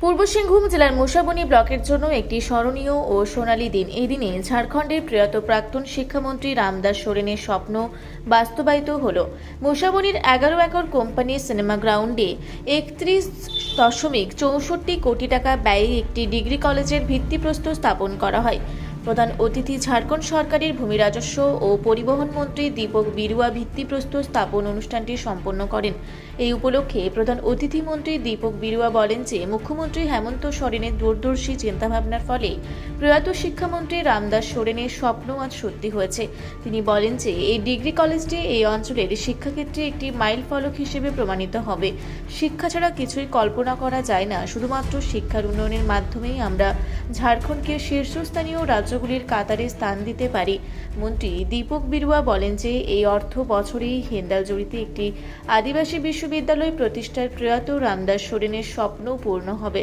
পূর্ব সিংভূম জেলার মুসাবনী ব্লকের জন্য একটি স্মরণীয় ও সোনালী দিন। এই দিনে ঝাড়খণ্ডের প্রয়াত প্রাক্তন শিক্ষামন্ত্রী রামদাস সোরেনের স্বপ্ন বাস্তবায়িত হল। মুসাবনীর 11 একর কোম্পানি সিনেমা গ্রাউন্ডে 31.64 কোটি টাকা ব্যয়ে একটি ডিগ্রি কলেজের ভিত্তিপ্রস্তর স্থাপন করা হয়। প্রধান অতিথি ঝাড়খণ্ড সরকারের ভূমি রাজস্ব ও পরিবহন মন্ত্রী দীপক বিরুয়া ভিত্তিপ্রস্তর স্থাপন অনুষ্ঠানটি সম্পন্ন করেন। এই উপলক্ষে প্রধান অতিথি মন্ত্রী দীপক বিরুয়া বলেন যে মুখ্যমন্ত্রী হেমন্ত সোরেনের দূরদর্শী চিন্তাভাবনার ফলে প্রয়াত শিক্ষামন্ত্রী রামদাস সোরেনের স্বপ্ন আজ সত্যি হয়েছে। তিনি বলেন যে এই ডিগ্রি কলেজটি এই অঞ্চলের শিক্ষাক্ষেত্রে একটি মাইল ফলক হিসেবে প্রমাণিত হবে। শিক্ষা ছাড়া কিছুই কল্পনা করা যায় না। শুধুমাত্র শিক্ষার উন্নয়নের মাধ্যমেই আমরা ঝাড়খণ্ডকে শীর্ষস্থানীয় রাজ্যগুলির কাতারে স্থান দিতে পারি। মন্ত্রী দীপক বিরুয়া বলেন যে এই অর্থ বছরেই হেন্দালজড়িতে একটি আদিবাসী বিশ্ববিদ্যালয় প্রতিষ্ঠার প্রয়াত রামদাস সোরেনের স্বপ্ন পূর্ণ হবে।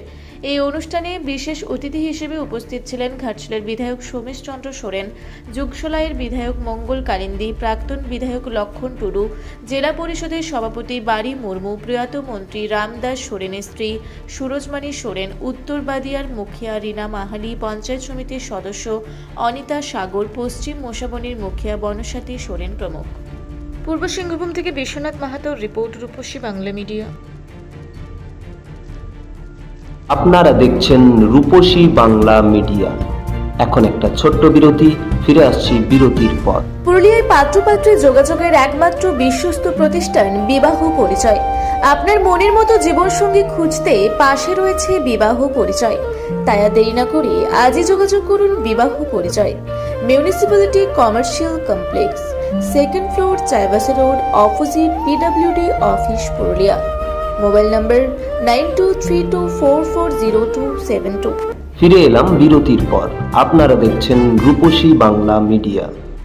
এই অনুষ্ঠানে বিশেষ অতিথি হিসেবে উপস্থিত ছিলেন ঘাটশিলার বিধায়ক সোমেশ চন্দ্র সোরেন, যুগশলাইয়ের বিধায়ক মঙ্গল কালিন্দী, প্রাক্তন বিধায়ক লক্ষণ টুডু, জেলা পরিষদের সভাপতি বারী মুর্মু, প্রয়াত মন্ত্রী রামদাস সোরেনের স্ত্রী সুরজমানী সোরেন, উত্তর বাদিয়ার মুখিয়া রীনা মাহালি, পঞ্চায়েত সমিতির সদস্য অনিতা সাগর, পশ্চিম মোসাবনীর মুখিয়া বনসাথী সোরেন প্রমুখ। পূর্ব সিংভূম থেকে বিশ্বনাথ মাহাতোর রিপোর্ট, রূপসী বাংলা মিডিয়া। আপনারা দেখছেন রূপসী বাংলা মিডিয়া। এখন একটা ছোট্ট বিরতি, ফিরে আসছি বিরতির পর। পুরুলিয়ায় পাত্রপাত্রী যোগাযোগের একমাত্র বিশ্বস্ত প্রতিষ্ঠান বিবাহ পরিচয়। আপনার মনের মতো জীবনসঙ্গী খুঁজতে পাশে রয়েছে বিবাহ পরিচয়। তাই আর দেরি না করে আজই যোগাযোগ করুন বিবাহ পরিচয়। Municipality commercial complex, second floor, Chaibasa road, opposite PWD office, Purulia. Mobile নম্বর 9232440272। ফিরে এলাম বিরতির পর। আপনারা দেখছেন রূপসী বাংলা মিডিয়া।